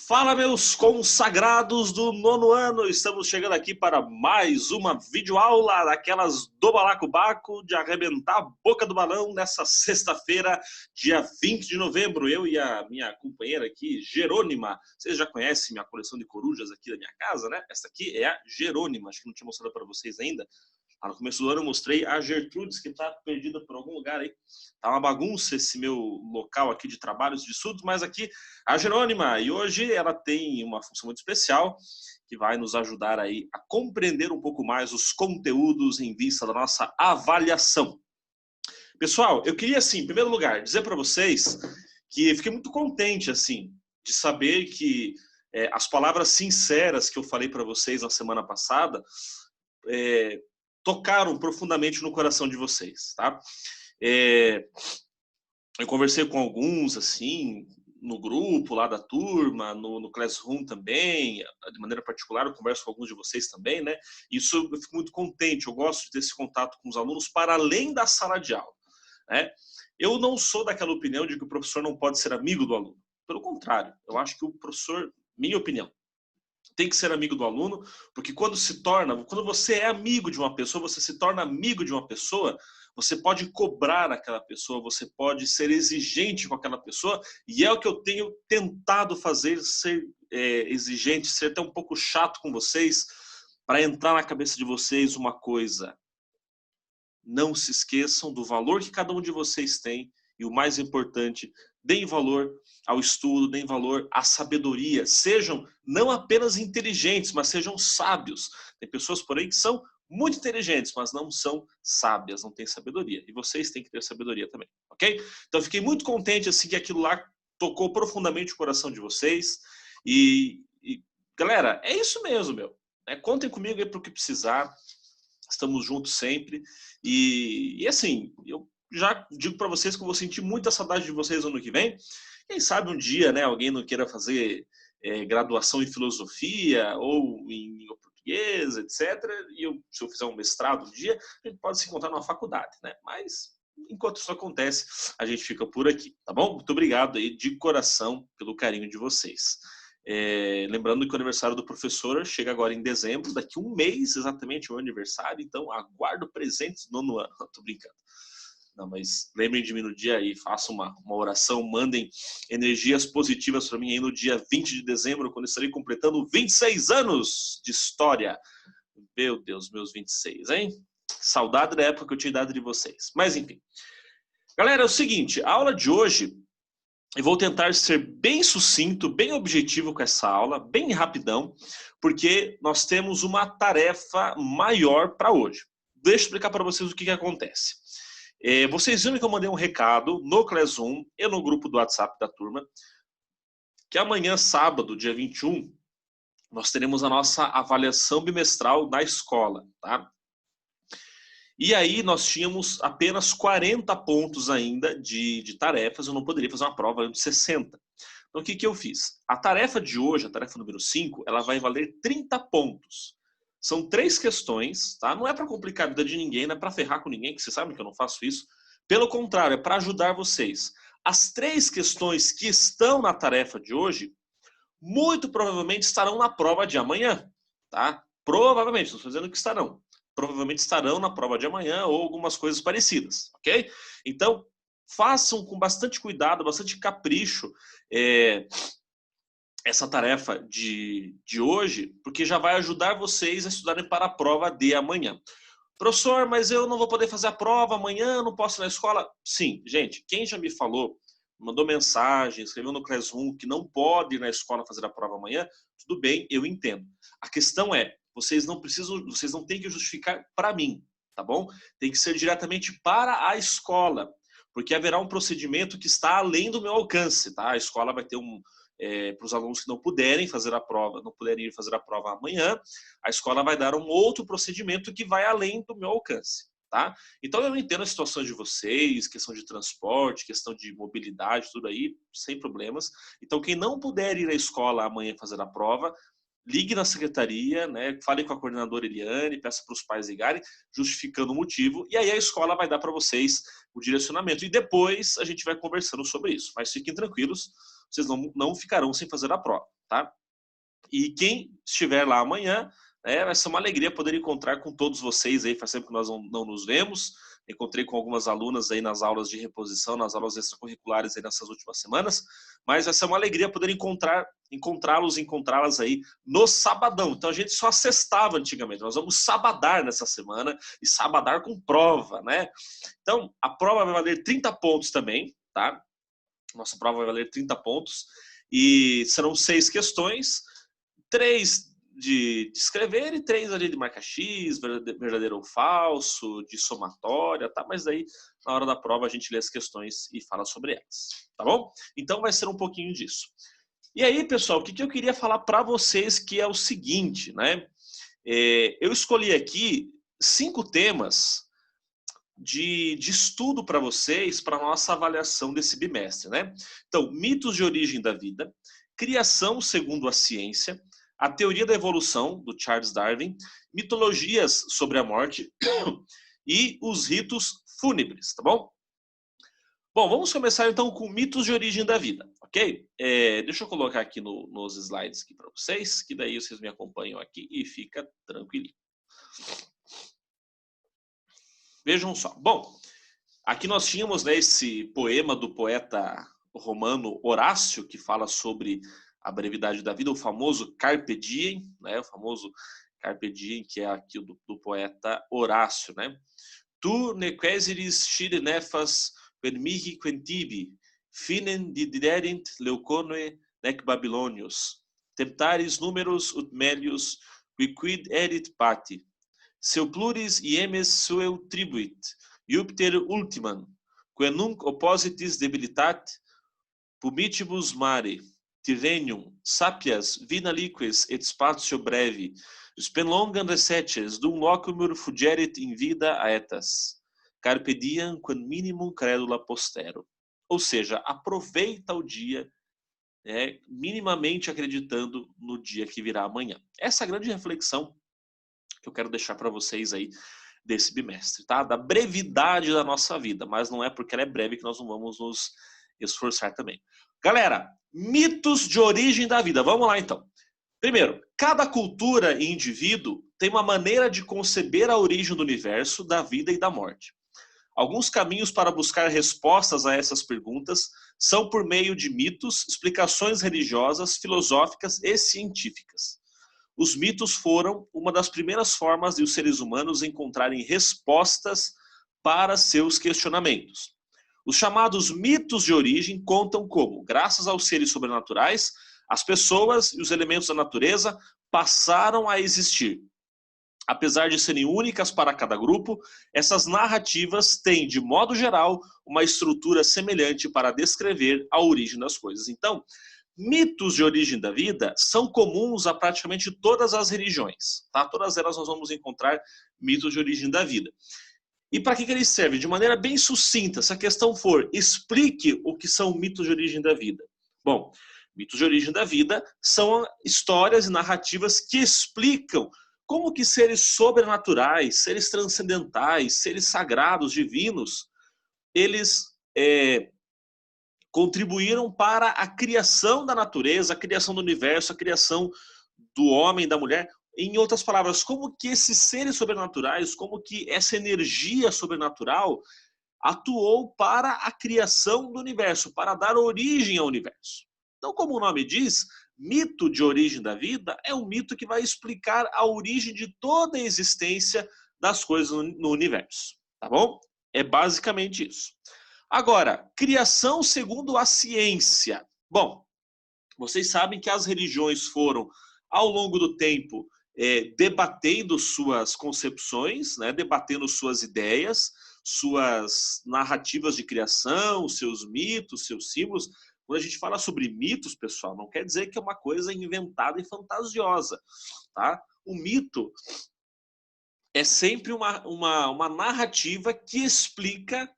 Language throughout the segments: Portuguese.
Fala, meus consagrados do nono ano! Estamos chegando aqui para mais uma videoaula daquelas do balacobaco, de arrebentar a boca do balão nessa sexta-feira, dia 20 de novembro. Eu e a minha companheira aqui, Jerônima. Vocês já conhecem minha coleção de corujas aqui da minha casa, né? Essa aqui é a Jerônima, acho que não tinha mostrado para vocês ainda. No começo do ano eu mostrei a Gertrudes, que está perdida por algum lugar aí. Tá uma bagunça esse meu local aqui de trabalhos de estudos, mas aqui a Jerônima. E hoje ela tem uma função muito especial que vai nos ajudar aí a compreender um pouco mais os conteúdos em vista da nossa avaliação. Pessoal, eu queria, assim, em primeiro lugar, dizer para vocês que fiquei muito contente, assim, de saber que as palavras sinceras que eu falei para vocês na semana passada tocaram profundamente no coração de vocês, tá? Eu conversei com alguns, assim, no grupo lá da turma, no Classroom também, de maneira particular, eu converso com alguns de vocês também, né? Isso eu fico muito contente, eu gosto de ter esse contato com os alunos para além da sala de aula, né? Eu não sou daquela opinião de que o professor não pode ser amigo do aluno. Pelo contrário, eu acho que o professor, minha opinião, tem que ser amigo do aluno, porque quando você é amigo de uma pessoa, você se torna amigo de uma pessoa, você pode cobrar aquela pessoa, você pode ser exigente com aquela pessoa, e é o que eu tenho tentado fazer, ser exigente, ser até um pouco chato com vocês, para entrar na cabeça de vocês uma coisa. Não se esqueçam do valor que cada um de vocês tem, e o mais importante, deem valor ao estudo, deem valor à sabedoria. Sejam não apenas inteligentes, mas sejam sábios. Tem pessoas por aí que são muito inteligentes, mas não são sábias, não têm sabedoria. E vocês têm que ter sabedoria também, ok? Então, eu fiquei muito contente assim, que aquilo lá tocou profundamente o coração de vocês. E galera, é isso mesmo, meu. Contem comigo aí para o que precisar. Estamos juntos sempre. E assim, eu já digo para vocês que eu vou sentir muita saudade de vocês no ano que vem. Quem sabe um dia, né, alguém não queira fazer graduação em filosofia ou em língua portuguesa, etc. E se eu fizer um mestrado um dia, a gente pode se encontrar numa faculdade, né? Mas enquanto isso acontece, a gente fica por aqui, tá bom? Muito obrigado aí de coração pelo carinho de vocês. Lembrando que o aniversário do professor chega agora em dezembro, daqui um mês exatamente o meu aniversário, então aguardo presentes no nono ano. Tô brincando. Não, mas lembrem de mim no dia aí, façam uma oração, mandem energias positivas para mim aí no dia 20 de dezembro, quando eu estarei completando 26 anos de história. Meu Deus, meus 26, hein? Saudade da época que eu tinha idade de vocês. Mas enfim. Galera, é o seguinte, a aula de hoje, eu vou tentar ser bem sucinto, bem objetivo com essa aula, bem rapidão, porque nós temos uma tarefa maior para hoje. Deixa eu explicar para vocês o que acontece. Vocês viram que eu mandei um recado no Classroom e no grupo do WhatsApp da turma, que amanhã, sábado, dia 21, nós teremos a nossa avaliação bimestral na escola, tá? E aí nós tínhamos apenas 40 pontos ainda de tarefas, eu não poderia fazer uma prova de 60. Então o que eu fiz? A tarefa de hoje, a tarefa número 5, ela vai valer 30 pontos. São 3 questões, tá? Não é para complicar a vida de ninguém, não é para ferrar com ninguém, que vocês sabem que eu não faço isso. Pelo contrário, é para ajudar vocês. As 3 questões que estão na tarefa de hoje, muito provavelmente estarão na prova de amanhã, tá? Provavelmente, não estou dizendo que estarão. Provavelmente estarão na prova de amanhã ou algumas coisas parecidas, ok? Então, façam com bastante cuidado, bastante capricho essa tarefa de hoje, porque já vai ajudar vocês a estudarem para a prova de amanhã. Professor, mas eu não vou poder fazer a prova amanhã, não posso ir na escola? Sim, gente, quem já me falou, mandou mensagem, escreveu no Classroom que não pode ir na escola fazer a prova amanhã, tudo bem, eu entendo. A questão é, vocês não têm que justificar para mim, tá bom? Tem que ser diretamente para a escola, porque haverá um procedimento que está além do meu alcance, tá? A escola vai ter para os alunos que não puderem fazer a prova, não puderem ir fazer a prova amanhã, a escola vai dar um outro procedimento que vai além do meu alcance, tá? Então eu entendo a situação de vocês, questão de transporte, questão de mobilidade, tudo aí, sem problemas. Então quem não puder ir à escola amanhã fazer a prova, ligue na secretaria, né, fale com a coordenadora Eliane, peça para os pais ligarem, justificando o motivo, e aí a escola vai dar para vocês o direcionamento. E depois a gente vai conversando sobre isso. Mas fiquem tranquilos, vocês não ficarão sem fazer a prova, tá? E quem estiver lá amanhã, vai ser uma alegria poder encontrar com todos vocês aí, faz tempo que nós não nos vemos. Encontrei com algumas alunas aí nas aulas de reposição, nas aulas extracurriculares aí nessas últimas semanas, mas vai ser uma alegria poder encontrá-las aí no sabadão. Então a gente só sextava antigamente, nós vamos sabadar nessa semana e sabadar com prova, né? Então a prova vai valer 30 pontos também, tá? Nossa prova vai valer 30 pontos e serão 6 questões, 3 de escrever e 3 ali de marca X, verdadeiro ou falso, de somatória, tá? Mas daí, na hora da prova, a gente lê as questões e fala sobre elas, tá bom? Então vai ser um pouquinho disso. E aí, pessoal, o que eu queria falar para vocês que é o seguinte, né? Eu escolhi aqui 5 temas de estudo para vocês, para nossa avaliação desse bimestre, né? Então, mitos de origem da vida, criação segundo a ciência, a teoria da evolução, do Charles Darwin, mitologias sobre a morte e os ritos fúnebres, tá bom? Bom, vamos começar então com mitos de origem da vida, ok? Deixa eu colocar aqui nos slides aqui para vocês, que daí vocês me acompanham aqui e fica tranquilinho. Vejam só. Bom, aqui nós tínhamos, né, esse poema do poeta romano Horácio, que fala sobre a brevidade da vida, o famoso Carpe Diem, né, o famoso Carpe Diem, que é aqui do poeta Horácio, né? Tu nequesiris scire nefas per mihi quentibi, finem diderent leuconoe nec Babilonius, temptaris numerus ut melius, quid erit pati, seu pluris iemes sueu tribuit, Jupiter ultimam, quae nunc oppositis debilitat, pumitibus mare, Tyrrhenium, sapias, vina liques et spatio brevi, spenlongam reseces, dum locumur fugerit in vida aetas, carpe diem quam minimum credula postero. Ou seja, aproveita o dia, minimamente acreditando no dia que virá amanhã. Essa é a grande reflexão que eu quero deixar para vocês aí desse bimestre, tá? Da brevidade da nossa vida, mas não é porque ela é breve que nós não vamos nos esforçar também. Galera, mitos de origem da vida. Vamos lá, então. Primeiro, cada cultura e indivíduo tem uma maneira de conceber a origem do universo, da vida e da morte. Alguns caminhos para buscar respostas a essas perguntas são por meio de mitos, explicações religiosas, filosóficas e científicas. Os mitos foram uma das primeiras formas de os seres humanos encontrarem respostas para seus questionamentos. Os chamados mitos de origem contam como, graças aos seres sobrenaturais, as pessoas e os elementos da natureza passaram a existir. Apesar de serem únicas para cada grupo, essas narrativas têm, de modo geral, uma estrutura semelhante para descrever a origem das coisas. Então, mitos de origem da vida são comuns a praticamente todas as religiões, tá? Todas elas nós vamos encontrar mitos de origem da vida. E para que eles servem? De maneira bem sucinta, se a questão for, explique o que são mitos de origem da vida. Bom, mitos de origem da vida são histórias e narrativas que explicam como que seres sobrenaturais, seres transcendentais, seres sagrados, divinos, eles contribuíram para a criação da natureza, a criação do universo, a criação do homem, da mulher. Em outras palavras, como que esses seres sobrenaturais, como que essa energia sobrenatural atuou para a criação do universo, para dar origem ao universo. Então, como o nome diz, mito de origem da vida é um mito que vai explicar a origem de toda a existência das coisas no universo, tá bom? É basicamente isso. Agora, criação segundo a ciência. Bom, vocês sabem que as religiões foram, ao longo do tempo, debatendo suas concepções, né, debatendo suas ideias, suas narrativas de criação, seus mitos, seus símbolos. Quando a gente fala sobre mitos, pessoal, não quer dizer que é uma coisa inventada e fantasiosa, tá? O mito é sempre uma narrativa que explica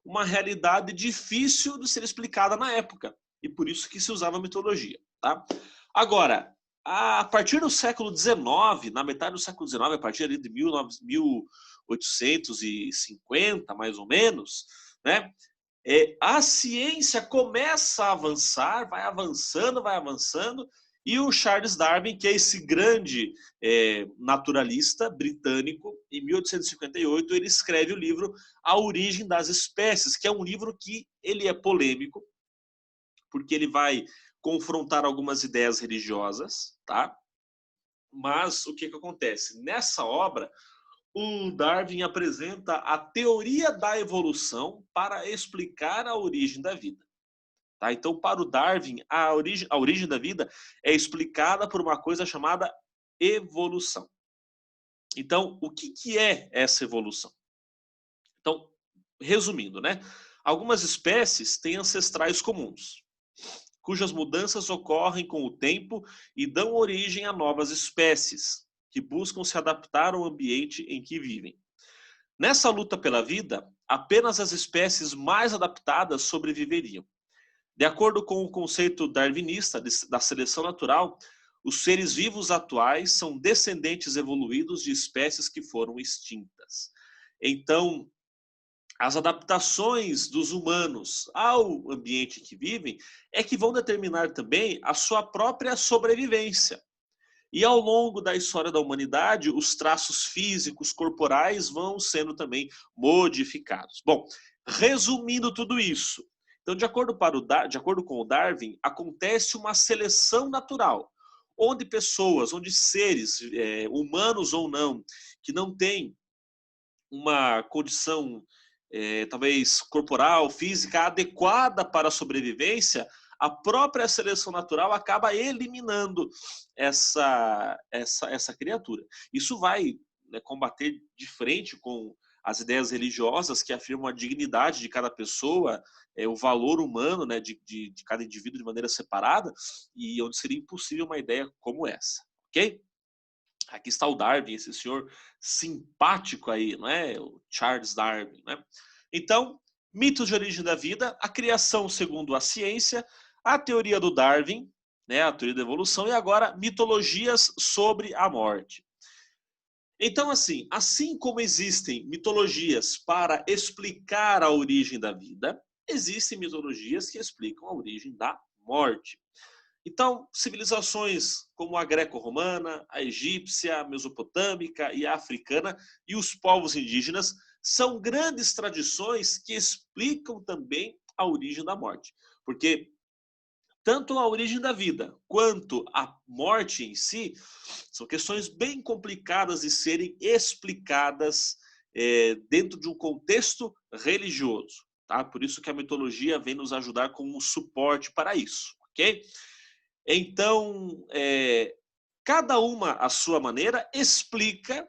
uma realidade difícil de ser explicada na época. E por isso que se usava mitologia, tá? Agora, a partir do século XIX, na metade do século XIX, a partir ali de 1850, mais ou menos, né? a ciência começa a avançar, vai avançando, e o Charles Darwin, que é esse grande naturalista britânico, em 1858, ele escreve o livro A Origem das Espécies, que é um livro que ele é polêmico, porque ele vai confrontar algumas ideias religiosas, tá? Mas o que acontece? Nessa obra, o Darwin apresenta a teoria da evolução para explicar a origem da vida. Tá? Então, para o Darwin, a origem da vida é explicada por uma coisa chamada evolução. Então, o que é essa evolução? Então, resumindo, né? Algumas espécies têm ancestrais comuns, cujas mudanças ocorrem com o tempo e dão origem a novas espécies, que buscam se adaptar ao ambiente em que vivem. Nessa luta pela vida, apenas as espécies mais adaptadas sobreviveriam. De acordo com o conceito darwinista da seleção natural, os seres vivos atuais são descendentes evoluídos de espécies que foram extintas. Então, as adaptações dos humanos ao ambiente que vivem é que vão determinar também a sua própria sobrevivência. E ao longo da história da humanidade, os traços físicos, corporais vão sendo também modificados. Bom, resumindo tudo isso, então, de acordo com o Darwin, acontece uma seleção natural, onde seres, humanos ou não, que não têm uma condição, talvez corporal, física, adequada para a sobrevivência, a própria seleção natural acaba eliminando essa criatura. Isso vai, né, combater de frente com as ideias religiosas que afirmam a dignidade de cada pessoa, o valor humano, né, de cada indivíduo de maneira separada, e onde seria impossível uma ideia como essa, ok? Aqui está o Darwin, esse senhor simpático aí, não é? O Charles Darwin, né? Então, mitos de origem da vida, a criação segundo a ciência, a teoria do Darwin, né, a teoria da evolução, e agora mitologias sobre a morte. Então, assim como existem mitologias para explicar a origem da vida, existem mitologias que explicam a origem da morte. Então, civilizações como a greco-romana, a egípcia, a mesopotâmica e a africana e os povos indígenas são grandes tradições que explicam também a origem da morte. Porque tanto a origem da vida quanto a morte em si são questões bem complicadas de serem explicadas dentro de um contexto religioso. Tá? Por isso que a mitologia vem nos ajudar como um suporte para isso. Ok? Então, cada uma à sua maneira explica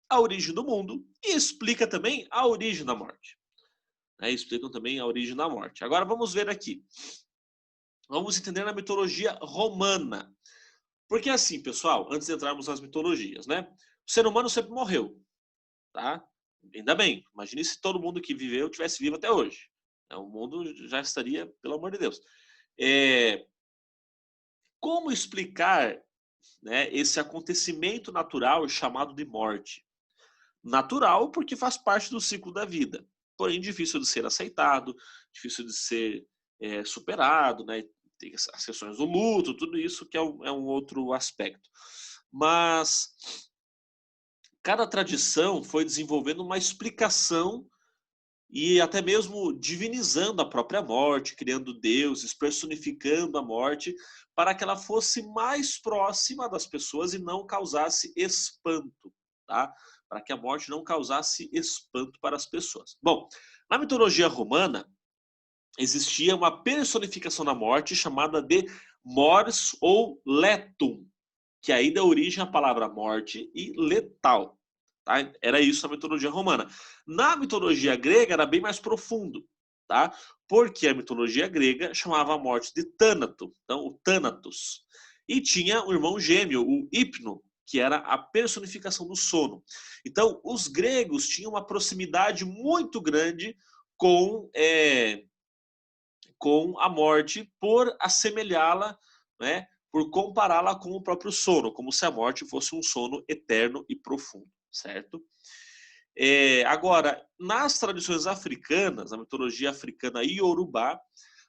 a origem do mundo e explica também a origem da morte. Explicam também a origem da morte. Agora vamos ver aqui. Vamos entender a mitologia romana. Porque assim, pessoal, antes de entrarmos nas mitologias, né? O ser humano sempre morreu, tá? Ainda bem. Imagine se todo mundo que viveu tivesse vivo até hoje. O mundo já estaria, pelo amor de Deus. Como explicar, né, esse acontecimento natural chamado de morte? Natural porque faz parte do ciclo da vida, porém difícil de ser aceitado, difícil de ser superado, né? Tem as questões do luto, tudo isso que é um outro aspecto. Mas cada tradição foi desenvolvendo uma explicação e até mesmo divinizando a própria morte, criando deuses, personificando a morte, para que ela fosse mais próxima das pessoas e não causasse espanto, tá? Para que a morte não causasse espanto para as pessoas. Bom, na mitologia romana, existia uma personificação da morte chamada de mors ou letum, que aí dá origem à palavra morte e letal. Tá? Era isso na mitologia romana. Na mitologia grega era bem mais profundo, tá? Porque a mitologia grega chamava a morte de Thanato, então o Thanatos. E tinha um irmão gêmeo, o Hipno, que era a personificação do sono. Então, os gregos tinham uma proximidade muito grande com a morte por assemelhá-la, né, por compará-la com o próprio sono, como se a morte fosse um sono eterno e profundo, certo? Agora, nas tradições africanas, na mitologia africana iorubá,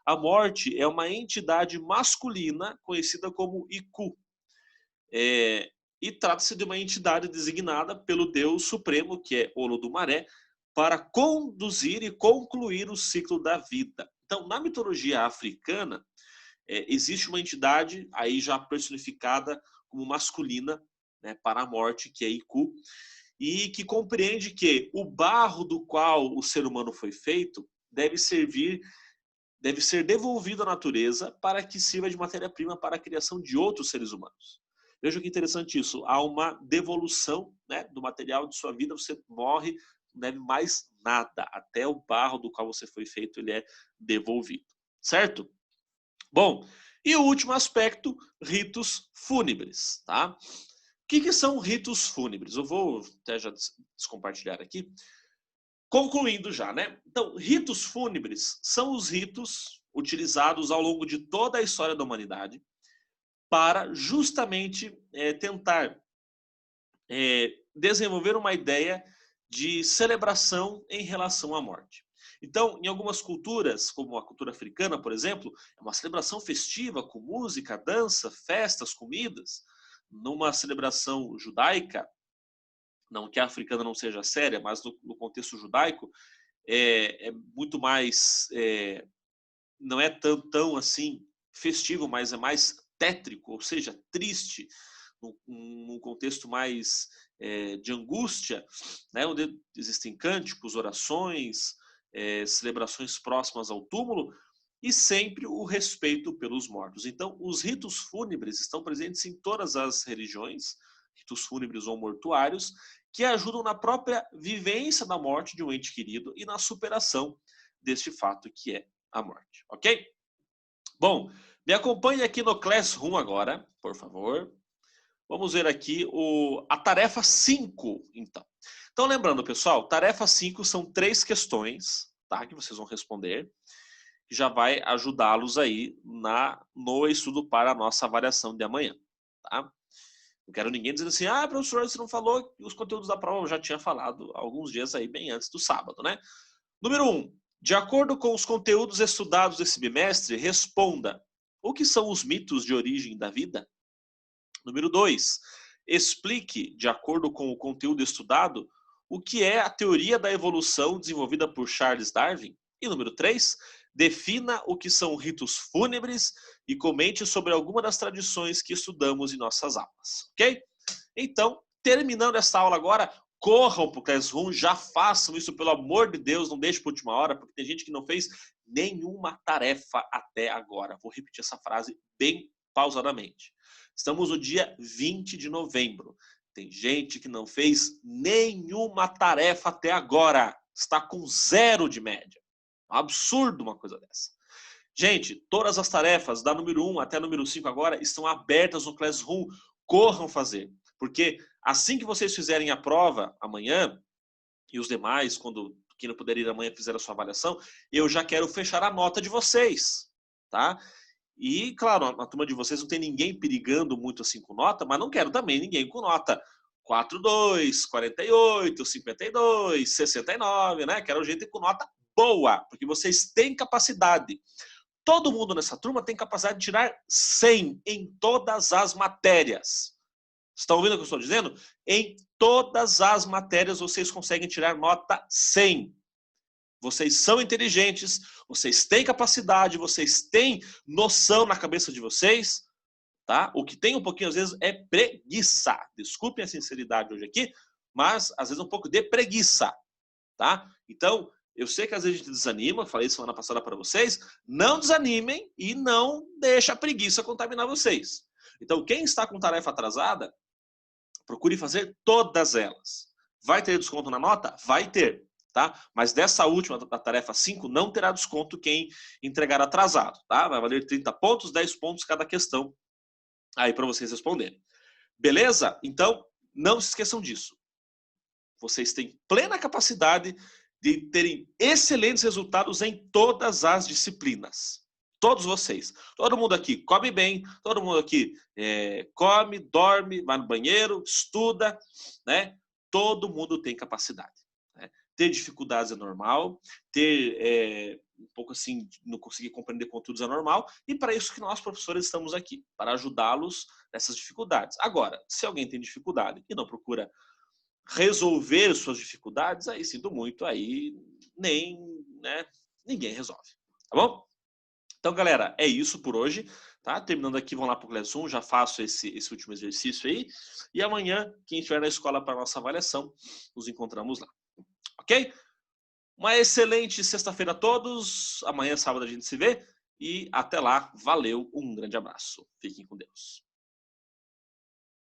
a morte é uma entidade masculina conhecida como Iku. E trata-se de uma entidade designada pelo Deus Supremo, que é Olodumaré, para conduzir e concluir o ciclo da vida. Então, na mitologia africana, existe uma entidade aí já personificada como masculina, né, para a morte, que é Iku, e que compreende que o barro do qual o ser humano foi feito deve ser devolvido à natureza para que sirva de matéria-prima para a criação de outros seres humanos. Veja que interessante isso. Há uma devolução, né, do material de sua vida. Você morre, não deve mais nada. Até o barro do qual você foi feito, ele é devolvido. Certo? Bom, e o último aspecto, ritos fúnebres. Tá? O que são ritos fúnebres? Eu vou até já descompartilhar aqui. Concluindo já, né? Então, ritos fúnebres são os ritos utilizados ao longo de toda a história da humanidade para justamente tentar desenvolver uma ideia de celebração em relação à morte. Então, em algumas culturas, como a cultura africana, por exemplo, é uma celebração festiva com música, dança, festas, comidas. Numa celebração judaica, não que a africana não seja séria, mas no contexto judaico, é muito mais, não é tão assim festivo, mas é mais tétrico, ou seja, triste, num contexto mais de angústia, né, onde existem cânticos, orações, celebrações próximas ao túmulo e sempre o respeito pelos mortos. Então, os ritos fúnebres estão presentes em todas as religiões, ritos fúnebres ou mortuários, que ajudam na própria vivência da morte de um ente querido e na superação deste fato que é a morte, ok? Bom, me acompanhe aqui no Classroom agora, por favor. Vamos ver aqui a tarefa 5, então. Então, lembrando, pessoal, tarefa 5 são 3 questões, tá? Que vocês vão responder, que já vai ajudá-los aí no estudo para a nossa avaliação de amanhã, tá? Não quero ninguém dizendo assim, professor, você não falou os conteúdos da prova, eu já tinha falado alguns dias aí, bem antes do sábado, né? Número 1. De acordo com os conteúdos estudados esse bimestre, responda: o que são os mitos de origem da vida? Número 2. Explique, de acordo com o conteúdo estudado, o que é a teoria da evolução desenvolvida por Charles Darwin. E número 3. Defina o que são ritos fúnebres e comente sobre alguma das tradições que estudamos em nossas aulas, ok? Então, terminando essa aula agora, corram para o Classroom, já façam isso, pelo amor de Deus, não deixe para a última hora, porque tem gente que não fez nenhuma tarefa até agora. Vou repetir essa frase bem pausadamente. Estamos no dia 20 de novembro. Tem gente que não fez nenhuma tarefa até agora. Está com 0 de média. É um absurdo uma coisa dessa. Gente, todas as tarefas, da número 1 até a número 5 agora, estão abertas no Classroom. Corram fazer. Porque assim que vocês fizerem a prova amanhã, e os demais, quando quem não puder ir amanhã fizer a sua avaliação, eu já quero fechar a nota de vocês, tá? E, claro, na turma de vocês não tem ninguém perigando muito assim com nota, mas não quero também ninguém com nota 42, 48, 52, 69, né? Quero gente com nota boa, porque vocês têm capacidade. Todo mundo nessa turma tem capacidade de tirar 100 em todas as matérias. Estão ouvindo o que eu estou dizendo? Em todas as matérias vocês conseguem tirar nota 100. Vocês são inteligentes, vocês têm capacidade, vocês têm noção na cabeça de vocês, tá? O que tem um pouquinho, às vezes, é preguiça. Desculpem a sinceridade hoje aqui, mas, às vezes, um pouco de preguiça, tá? Então, eu sei que às vezes a gente desanima, falei semana passada para vocês, não desanimem e não deixe a preguiça contaminar vocês. Então, quem está com tarefa atrasada, procure fazer todas elas. Vai ter desconto na nota? Vai ter. Tá? Mas dessa última, da tarefa 5, não terá desconto quem entregar atrasado. Tá? Vai valer 30 pontos, 10 pontos cada questão aí para vocês responderem. Beleza? Então, não se esqueçam disso. Vocês têm plena capacidade de terem excelentes resultados em todas as disciplinas. Todos vocês. Todo mundo aqui come bem, todo mundo aqui come, dorme, vai no banheiro, estuda, né? Todo mundo tem capacidade. ter dificuldades é normal, ter um pouco assim, não conseguir compreender conteúdos é normal, e para isso que nós, professores, estamos aqui, para ajudá-los nessas dificuldades. Agora, se alguém tem dificuldade e não procura resolver suas dificuldades, aí sinto muito, aí ninguém resolve, tá bom? Então, galera, é isso por hoje, tá? Terminando aqui, vão lá para o Classroom, já faço esse último exercício aí, e amanhã, quem estiver na escola para a nossa avaliação, nos encontramos lá, ok? Uma excelente sexta-feira a todos, amanhã, sábado, a gente se vê, e até lá, valeu, um grande abraço, fiquem com Deus.